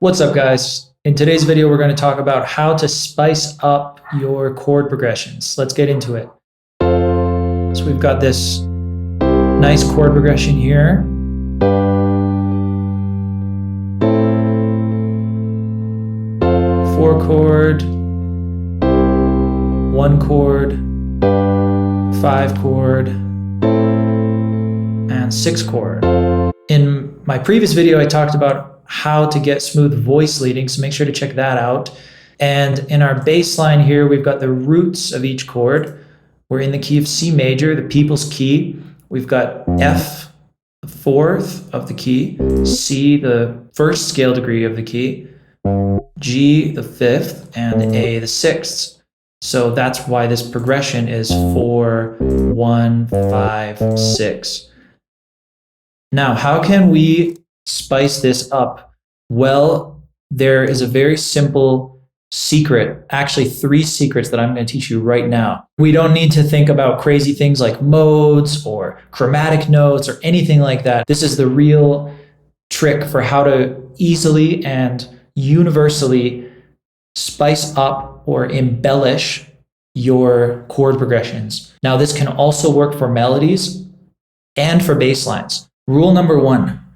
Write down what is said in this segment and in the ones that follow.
What's up, guys? In today's video, we're going to talk about how to spice up your chord progressions. Let's get into it. So we've got this nice chord progression here. Four chord, one chord, five chord, and six chord. In my previous video, I talked about how to get smooth voice leading, so make sure to check that out. And in our bass line here, we've got the roots of each chord. We're in the key of C major, the people's key. We've got F, the fourth of the key, C, the first scale degree of the key, G, the fifth, and A, the sixth. So that's why this progression is 4, 1, 5, 6. Now, how can we spice this up? Well, there is a very simple secret, actually 3 secrets that I'm going to teach you right now. We don't need to think about crazy things like modes or chromatic notes or anything like that. This is the real trick for how to easily and universally spice up or embellish your chord progressions. Now, this can also work for melodies and for bass lines. Rule number 1.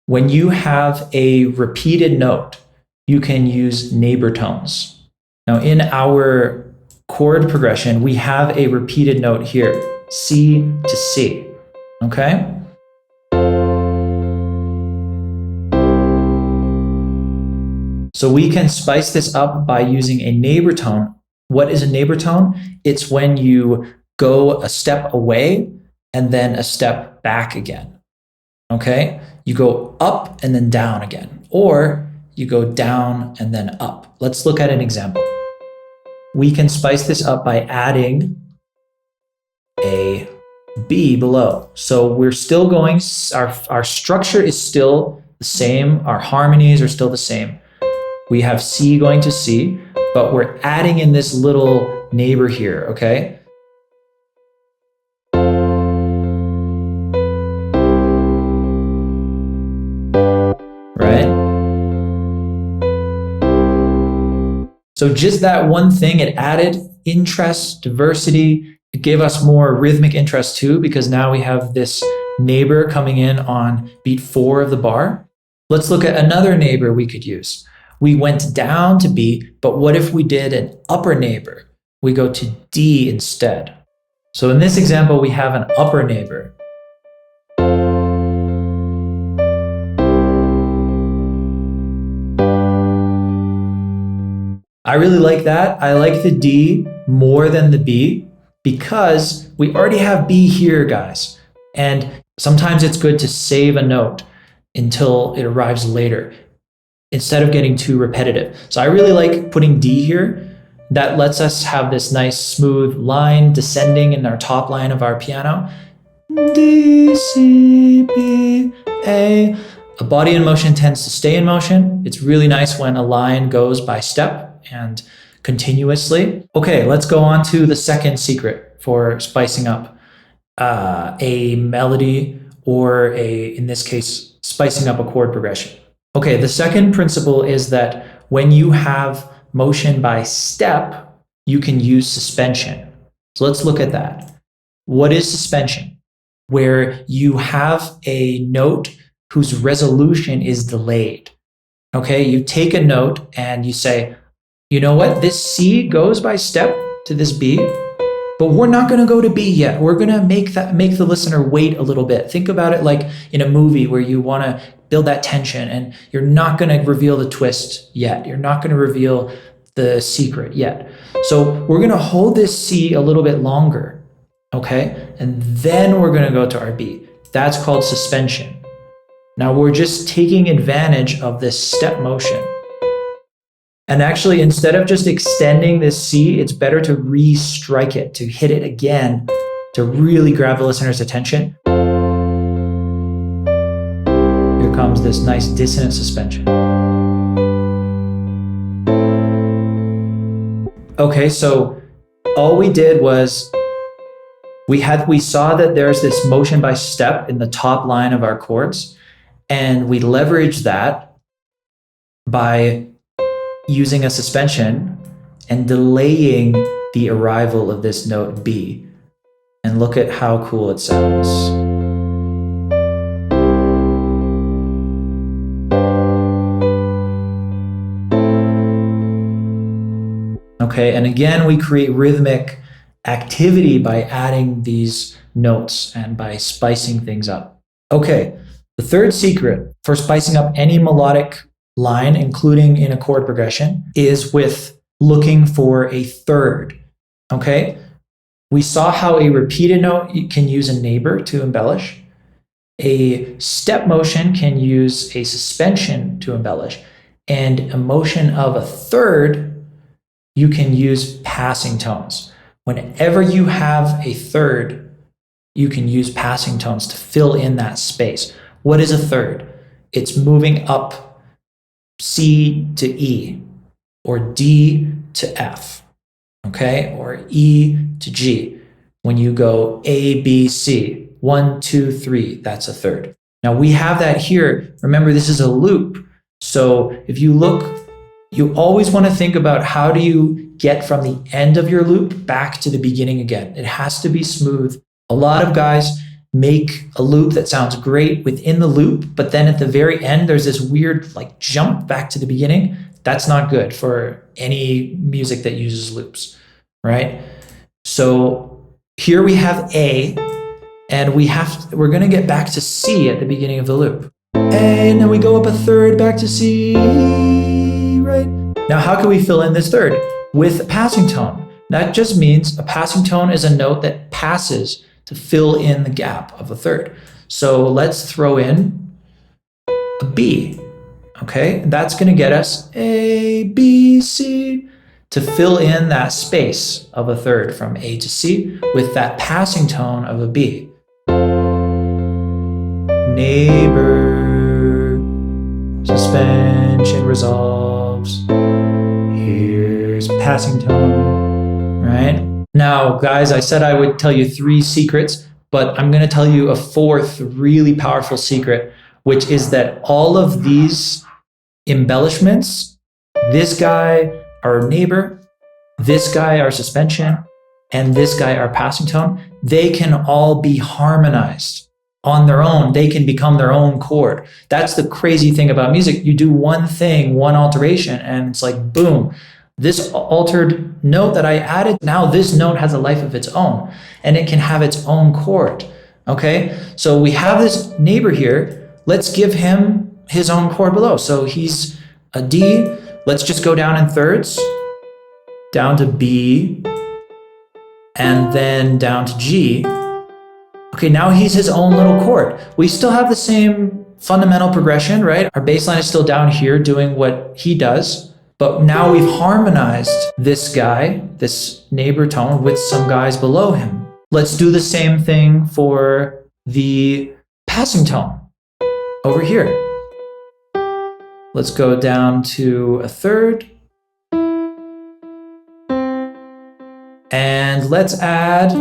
When you have a repeated note, you can use neighbor tones. Now, in our chord progression, we have a repeated note here, C to C, okay? So we can spice this up by using a neighbor tone. What is a neighbor tone? It's when you go a step away and then a step back again. Okay, you go up and then down again, or you go down and then up. Let's look at an example. We can spice this up by adding a B below. So we're still going, our structure is still the same, our harmonies are still the same. We have C going to C, but we're adding in this little neighbor here, okay? So just that one thing, it added interest, diversity. It gave us more rhythmic interest too, because now we have this neighbor coming in on beat 4 of the bar. Let's look at another neighbor we could use. We went down to B, but what if we did an upper neighbor? We go to D instead. So in this example, we have an upper neighbor. I really like that. I like the D more than the B because we already have B here, guys. And sometimes it's good to save a note until it arrives later instead of getting too repetitive. So I really like putting D here. That lets us have this nice smooth line descending in our top line of our piano. D, C, B, A. A body in motion tends to stay in motion. It's really nice when a line goes by step and continuously. Okay, let's go on to the second secret for spicing up a melody or in this case, spicing up a chord progression. Okay, the second principle is that when you have motion by step, you can use suspension. So let's look at that. What is suspension? Where you have a note whose resolution is delayed. Okay, you take a note and you say, you know what, this C goes by step to this B, but we're not gonna go to B yet. We're gonna make the listener wait a little bit. Think about it like in a movie where you wanna build that tension and you're not gonna reveal the twist yet. You're not gonna reveal the secret yet. So we're gonna hold this C a little bit longer, okay? And then we're gonna go to our B. That's called suspension. Now we're just taking advantage of this step motion. And actually, instead of just extending this C, it's better to re-strike it, to hit it again, to really grab the listener's attention. Here comes this nice dissonant suspension. Okay, so all we did was we saw that there's this motion by step in the top line of our chords, and we leveraged that by using a suspension and delaying the arrival of this note B. And look at how cool it sounds. Okay, and again, we create rhythmic activity by adding these notes and by spicing things up. Okay, the third secret for spicing up any melodic line, including in a chord progression, is with looking for a third. Okay, we saw how a repeated note can use a neighbor to embellish. A step motion can use a suspension to embellish. And a motion of a third, you can use passing tones. Whenever you have a third, you can use passing tones to fill in that space. What is a third? It's moving up C to E, or D to F, okay? Or E to G. When you go A, B, C, 1, 2, 3, that's a third. Now we have that here. Remember, this is a loop. So if you look, you always want to think about how do you get from the end of your loop back to the beginning again. It has to be smooth. A lot of guys make a loop that sounds great within the loop, but then at the very end, there's this weird like jump back to the beginning. That's not good for any music that uses loops, right? So here we have A, and we're going to get back to C at the beginning of the loop. And then we go up a third back to C, right? Now, how can we fill in this third? With a passing tone. That just means a passing tone is a note that passes to fill in the gap of a third. So let's throw in a B, okay? That's gonna get us A, B, C to fill in that space of a third from A to C with that passing tone of a B. Neighbor, suspension resolves. Here's passing tone, right? Now, guys, I said I would tell you 3 secrets, but I'm going to tell you a 4th really powerful secret, which is that all of these embellishments, this guy, our neighbor, this guy, our suspension, and this guy, our passing tone, they can all be harmonized on their own. They can become their own chord. That's the crazy thing about music. You do one thing, one alteration, and it's like, boom. This altered note that I added, now this note has a life of its own, and it can have its own chord, okay? So we have this neighbor here. Let's give him his own chord below. So he's a D. Let's just go down in thirds, down to B, and then down to G. Okay, now he's his own little chord. We still have the same fundamental progression, right? Our bass line is still down here doing what he does. But now we've harmonized this guy, this neighbor tone, with some guys below him. Let's do the same thing for the passing tone over here. Let's go down to a third. And let's add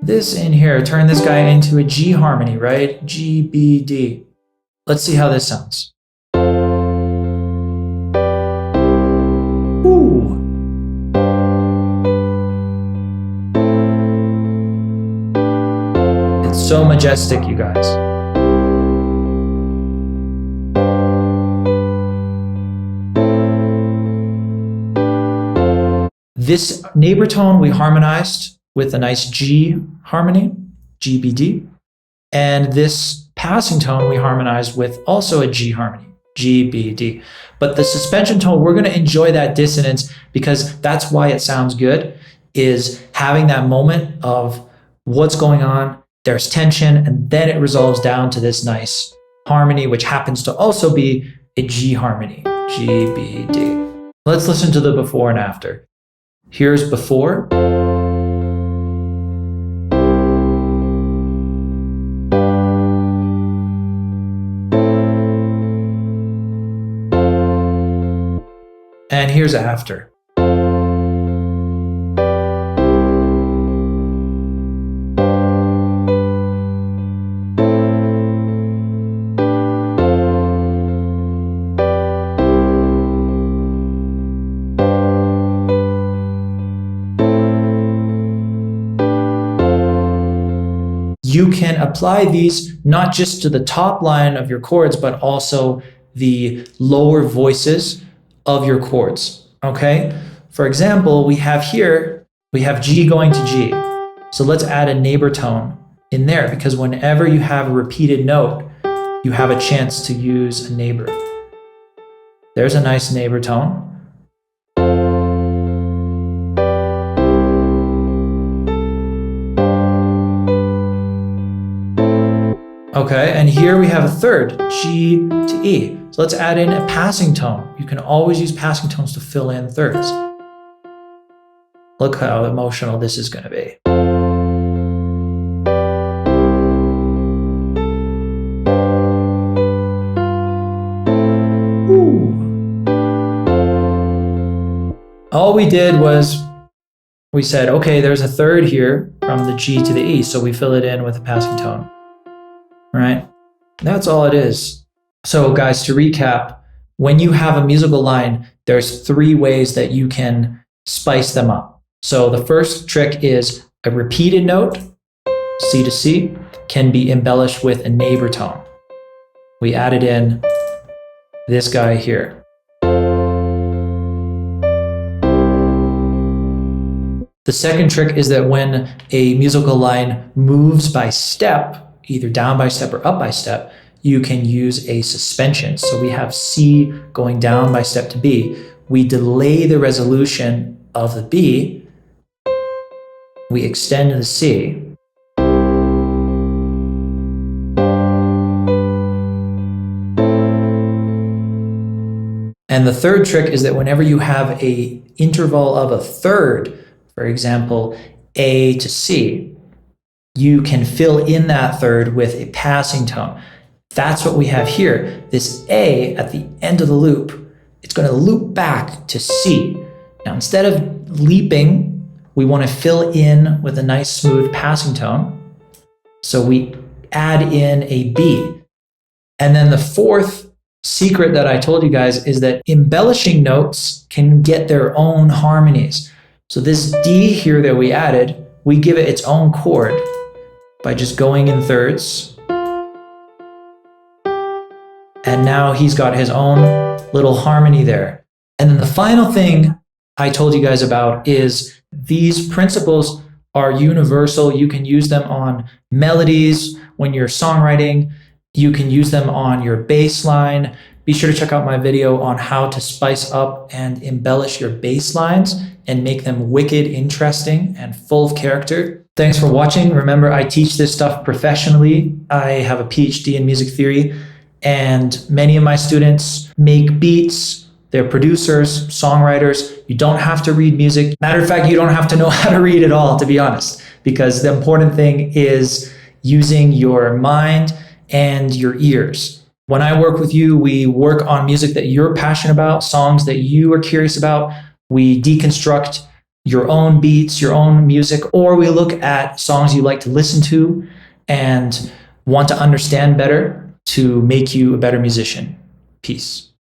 this in here. Turn this guy into a G harmony, right? G, B, D. Let's see how this sounds. So majestic, you guys. This neighbor tone we harmonized with a nice G harmony, G, B, D. And this passing tone we harmonized with also a G harmony, G, B, D. But the suspension tone, we're going to enjoy that dissonance because that's why it sounds good, is having that moment of what's going on. There's tension, and then it resolves down to this nice harmony, which happens to also be a G harmony, G, B, D. Let's listen to the before and after. Here's before. And here's after. you can apply these not just to the top line of your chords, but also the lower voices of your chords, okay? For example, we have G going to G. So let's add a neighbor tone in there, because whenever you have a repeated note, you have a chance to use a neighbor. There's a nice neighbor tone. Okay, and here we have a third, G to E. So let's add in a passing tone. You can always use passing tones to fill in thirds. Look how emotional this is going to be. Ooh. All we did was we said, okay, there's a third here from the G to the E, so we fill it in with a passing tone. Right? That's all it is. So guys, to recap, when you have a musical line, there's 3 ways that you can spice them up. So the first trick is a repeated note, C to C, can be embellished with a neighbor tone. We added in this guy here. The second trick is that when a musical line moves by step, either down by step or up by step, you can use a suspension. So we have C going down by step to B. We delay the resolution of the B. We extend the C. And the third trick is that whenever you have an interval of a third, for example, A to C, you can fill in that third with a passing tone. That's what we have here. This A at the end of the loop, it's going to loop back to C. Now, instead of leaping, we want to fill in with a nice smooth passing tone. So we add in a B. And then the fourth secret that I told you guys is that embellishing notes can get their own harmonies. So this D here that we added, we give it its own chord by just going in thirds. And now he's got his own little harmony there. And then the final thing I told you guys about is these principles are universal. You can use them on melodies when you're songwriting. You can use them on your bass line. Be sure to check out my video on how to spice up and embellish your bass lines and make them wicked, interesting, and full of character. Thanks for watching. Remember, I teach this stuff professionally. I have a PhD in music theory, and many of my students make beats. They're producers, songwriters. You don't have to read music. Matter of fact, you don't have to know how to read at all, to be honest, because the important thing is using your mind and your ears. When I work with you, we work on music that you're passionate about, songs that you are curious about. We deconstruct your own beats, your own music, or we look at songs you like to listen to and want to understand better to make you a better musician. Peace.